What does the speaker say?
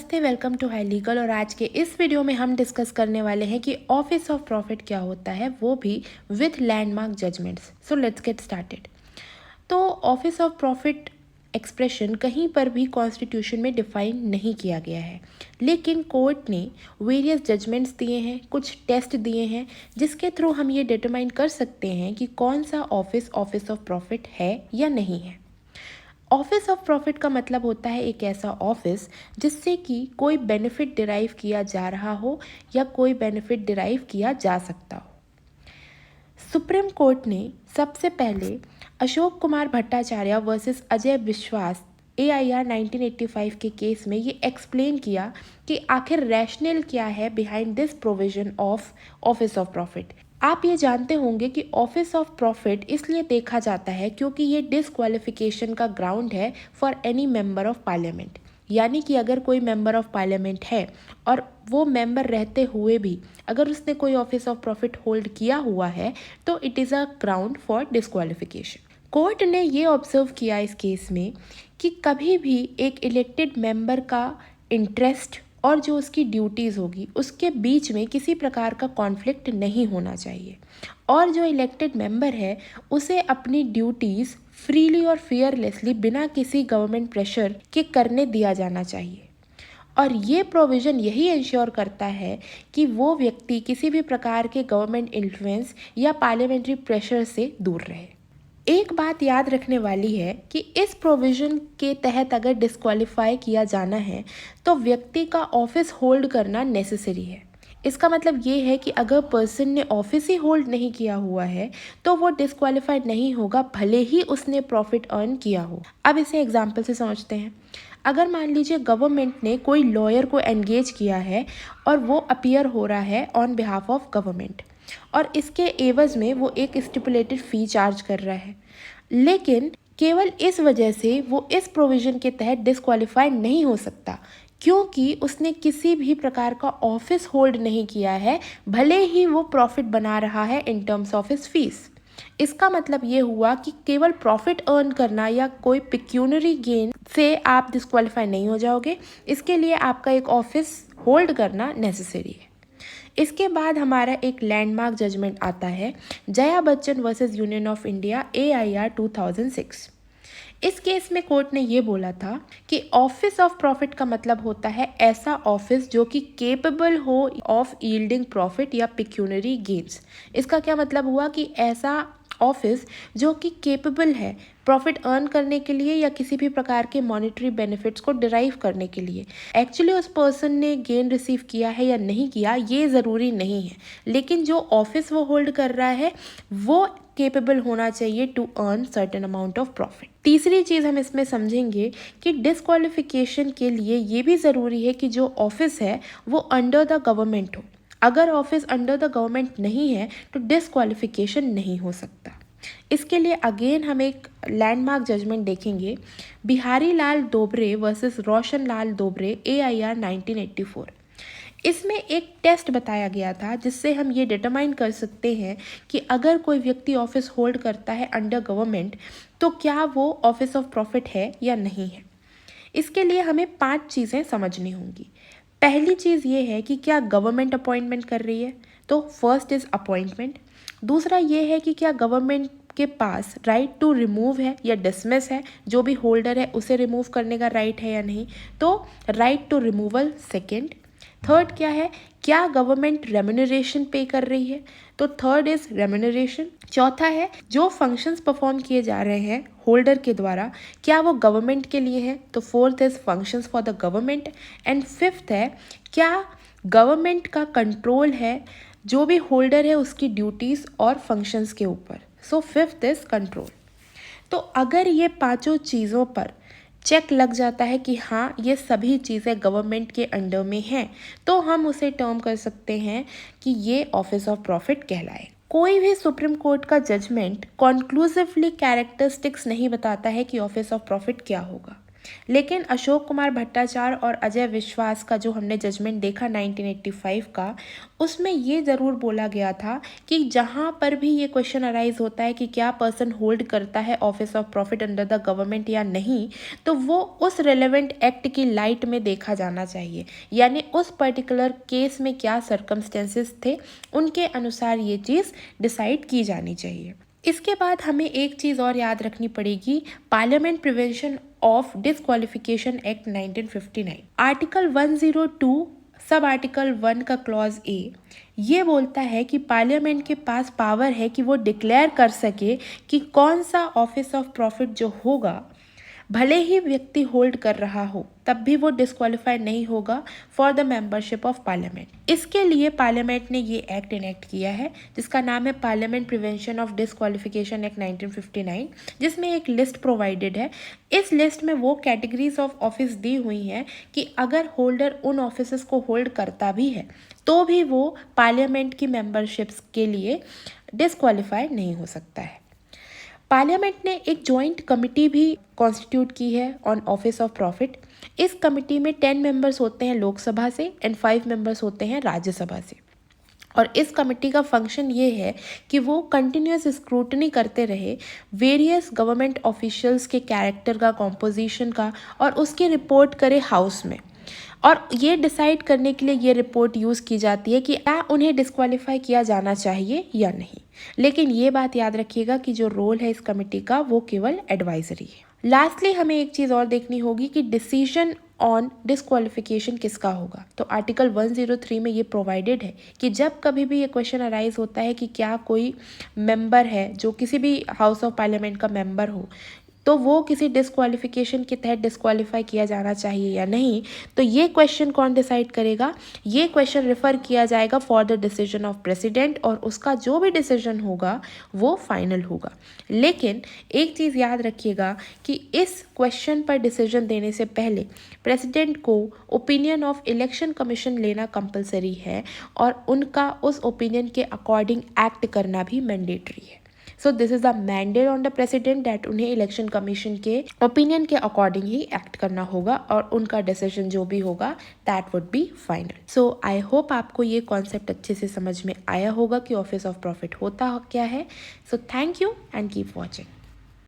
नमस्ते, welcome to high legal. और आज के इस वीडियो में हम डिस्कस करने वाले हैं कि ऑफिस ऑफ प्रॉफिट क्या होता है, वो भी with landmark judgments. So let's get started. तो ऑफिस ऑफ प्रॉफिट एक्सप्रेशन कहीं पर भी कॉन्स्टिट्यूशन में डिफाइन नहीं किया गया है, लेकिन कोर्ट ने वेरियस जजमेंट्स दिए हैं, कुछ टेस्ट दिए हैं, जिसके थ्रू हम ये डिटरमाइन कर सकते हैं कि कौन सा ऑफिस ऑफ प्रॉफिट है या नहीं है। ऑफिस ऑफ प्रॉफिट का मतलब होता है एक ऐसा ऑफिस जिससे कि कोई बेनिफिट डिराइव किया जा रहा हो या कोई बेनिफिट डिराइव किया जा सकता हो। सुप्रीम कोर्ट ने सबसे पहले अशोक कुमार भट्टाचार्य वर्सेस अजय विश्वास AIR 1985 के केस में ये एक्सप्लेन किया कि आखिर रैशनल क्या है behind this provision of office of profit. आप ये जानते होंगे कि ऑफिस ऑफ प्रॉफिट इसलिए देखा जाता है क्योंकि ये डिसक्वालिफिकेशन का ग्राउंड है for any member of parliament. यानी कि अगर कोई मेंबर ऑफ पार्लियामेंट है और वो मेंबर रहते हुए भी अगर उसने कोई ऑफिस ऑफ प्रॉफिट होल्ड किया हुआ है तो it is a ground for disqualification. Court ने ये ऑब्जर्व किया इस केस में कि कभी भी एक इलेक्टेड मेंबर का इंटरेस्ट और जो उसकी ड्यूटीज़ होगी उसके बीच में किसी प्रकार का कॉन्फ्लिक्ट नहीं होना चाहिए, और जो इलेक्टेड मेंबर है उसे अपनी ड्यूटीज़ फ्रीली और फियरलेसली बिना किसी गवर्नमेंट प्रेशर के करने दिया जाना चाहिए। और ये प्रोविज़न यही इंश्योर करता है कि वो व्यक्ति किसी भी प्रकार के गवर्नमेंट इन्फ्लुएंस या पार्लियामेंट्री प्रेशर से दूर रहे। एक बात याद रखने वाली है कि इस प्रोविज़न के तहत अगर डिस्क्वालीफाई किया जाना है तो व्यक्ति का ऑफिस होल्ड करना नेसेसरी है। इसका मतलब ये है कि अगर पर्सन ने ऑफिस ही होल्ड नहीं किया हुआ है तो वो डिस्क्वालीफाइड नहीं होगा, भले ही उसने प्रॉफिट अर्न किया हो। अब इसे एग्जाम्पल से समझते हैं। अगर मान लीजिए गवर्नमेंट ने कोई लॉयर को एंगेज किया है और वो अपीयर हो रहा है ऑन बिहाफ ऑफ गवर्नमेंट, और इसके एवज में वो एक स्टिपुलेटेड फ़ी चार्ज कर रहा है, लेकिन केवल इस वजह से वो इस प्रोविज़न के तहत डिस्क्वालीफाई नहीं हो सकता क्योंकि उसने किसी भी प्रकार का ऑफिस होल्ड नहीं किया है, भले ही वो प्रॉफिट बना रहा है in terms of his fees. इसका मतलब ये हुआ कि केवल प्रॉफिट अर्न करना या कोई पिक्यूनरी गेन से आप डिस्क्वालीफाई नहीं हो जाओगे, इसके लिए आपका एक ऑफिस होल्ड करना नेसेसरी है। इसके बाद हमारा एक लैंडमार्क जजमेंट आता है, Jaya Bachchan versus union of India AIR 2006। इस केस में कोर्ट ने ये बोला था कि ऑफिस ऑफ प्रॉफिट का मतलब होता है ऐसा ऑफिस जो कि केपेबल हो ऑफ यील्डिंग प्रॉफिट या पिक्यूनरी गेन्स। इसका क्या मतलब हुआ कि ऐसा ऑफिस जो कि केपेबल है प्रॉफिट अर्न करने के लिए या किसी भी प्रकार के मॉनेटरी बेनिफिट्स को डिराइव करने के लिए। एक्चुअली उस पर्सन ने गेन रिसीव किया है या नहीं किया ये ज़रूरी नहीं है, लेकिन जो ऑफिस वो होल्ड कर रहा है वो केपेबल होना चाहिए to earn certain amount of profit. तीसरी चीज़ हम इसमें समझेंगे कि डिस्क्वालिफिकेशन के लिए ये भी ज़रूरी है कि जो ऑफिस है वो अंडर द गवर्नमेंट हो। अगर ऑफिस अंडर द गवर्नमेंट नहीं है तो डिस्क्वालिफिकेशन नहीं हो सकता। इसके लिए अगेन हम एक लैंडमार्क जजमेंट देखेंगे, बिहारी लाल दोबरे वर्सेस रोशन लाल दोबरे AIR 1984। इसमें एक टेस्ट बताया गया था जिससे हम ये डिटरमाइन कर सकते हैं कि अगर कोई व्यक्ति ऑफिस होल्ड करता है अंडर गवर्नमेंट तो क्या वो ऑफिस ऑफ प्रॉफिट है या नहीं है। इसके लिए हमें 5 चीज़ें समझनी होंगी। पहली चीज़ ये है कि क्या गवर्नमेंट अपॉइंटमेंट कर रही है, तो फर्स्ट इज़ अपॉइंटमेंट। दूसरा ये है कि क्या गवर्नमेंट के पास राइट टू रिमूव है या डिसमिस है, जो भी होल्डर है उसे रिमूव करने का राइट है या नहीं, तो right to removal second. Third क्या है, क्या गवर्नमेंट रेम्यूनरेशन पे कर रही है, तो थर्ड इज रेम्यूनरेशन। चौथा है जो फंक्शंस परफॉर्म किए जा रहे हैं होल्डर के द्वारा क्या वो गवर्नमेंट के लिए है, तो fourth is functions for the government. And fifth है क्या गवर्नमेंट का कंट्रोल है जो भी होल्डर है उसकी ड्यूटीज़ और फंक्शंस के ऊपर, सो फिफ्थ इज कंट्रोल। तो अगर ये पांचों चीज़ों पर चेक लग जाता है कि हाँ ये सभी चीज़ें गवर्नमेंट के अंडर में हैं, तो हम उसे टर्म कर सकते हैं कि ये ऑफिस ऑफ प्रॉफिट कहलाए। कोई भी सुप्रीम कोर्ट का जजमेंट कॉन्क्लूसिवली कैरेक्टरिस्टिक्स नहीं बताता है कि ऑफिस ऑफ प्रॉफिट क्या होगा। लेकिन अशोक कुमार भट्टाचार्य और अजय विश्वास का जो हमने जजमेंट देखा 1985 का, उसमें ये ज़रूर बोला गया था कि जहाँ पर भी ये क्वेश्चन अराइज होता है कि क्या पर्सन होल्ड करता है office of profit under the government या नहीं, तो वो उस रेलेवेंट एक्ट की लाइट में देखा जाना चाहिए, यानी उस पर्टिकुलर केस में क्या सर्कमस्टेंसेस थे उनके अनुसार ये चीज़ डिसाइड की जानी चाहिए। इसके बाद हमें एक चीज़ और याद रखनी पड़ेगी, parliament prevention of disqualification act 1959, article 102 sub article 1 का क्लॉज ए ये बोलता है कि पार्लियामेंट के पास पावर है कि वो डिक्लेयर कर सके कि कौन सा ऑफिस ऑफ प्रॉफिट जो होगा, भले ही व्यक्ति होल्ड कर रहा हो तब भी वो डिस्क्वालीफाइड नहीं होगा for the membership of parliament. इसके लिए पार्लियामेंट ने ये एक्ट इनेक्ट किया है जिसका नाम है parliament prevention of disqualification act 1959, जिसमें एक लिस्ट प्रोवाइडेड है। इस लिस्ट में वो कैटेगरीज ऑफ ऑफिस दी हुई हैं कि अगर होल्डर उन ऑफिस को होल्ड करता भी है तो भी वो पार्लियामेंट की मेंबरशिप्स के लिए डिस्क्वालीफाइड नहीं हो सकता है। पार्लियामेंट ने एक जॉइंट कमिटी भी कॉन्स्टिट्यूट की है ऑन ऑफिस ऑफ प्रॉफिट। इस कमिटी में 10 मेंबर्स होते हैं लोकसभा से एंड 5 मेंबर्स होते हैं राज्यसभा से। और इस कमेटी का फंक्शन ये है कि वो कंटिन्यूस स्क्रूटनी करते रहे वेरियस गवर्नमेंट ऑफिशियल्स के कैरेक्टर का, कॉम्पोजिशन का, और उसकी रिपोर्ट करे हाउस में। और ये डिसाइड करने के लिए ये रिपोर्ट यूज़ की जाती है कि क्या उन्हें डिस्क्वालीफाई किया जाना चाहिए या नहीं। लेकिन ये बात याद रखिएगा कि जो रोल है इस कमेटी का वो केवल एडवाइजरी है। लास्टली हमें एक चीज़ और देखनी होगी कि डिसीजन ऑन डिस्क्वालिफिकेशन किसका होगा। तो आर्टिकल 103 में ये प्रोवाइडेड है कि जब कभी भी ये क्वेश्चन अराइज होता है कि क्या कोई मेंबर है जो किसी भी हाउस ऑफ पार्लियामेंट का मेंबर हो तो वो किसी डिस्क्वालिफिकेशन के तहत डिस्क्वालीफाई किया जाना चाहिए या नहीं, तो ये क्वेश्चन कौन डिसाइड करेगा, ये क्वेश्चन रेफर किया जाएगा for the decision of president, और उसका जो भी डिसीजन होगा वो फाइनल होगा। लेकिन एक चीज़ याद रखिएगा कि इस क्वेश्चन पर डिसीजन देने से पहले प्रेसिडेंट को ओपिनियन ऑफ इलेक्शन कमीशन लेना कंपलसरी है और उनका उस ओपिनियन के अकॉर्डिंग एक्ट करना भी मैंडेटरी है। So this is the mandate on the president that उन्हें इलेक्शन कमीशन के ओपिनियन के अकॉर्डिंग ही एक्ट करना होगा और उनका डिसीजन जो भी होगा that would be final. So I hope आपको ये कॉन्सेप्ट अच्छे से समझ में आया होगा कि ऑफिस ऑफ प्रॉफिट होता क्या है। So thank you and keep watching.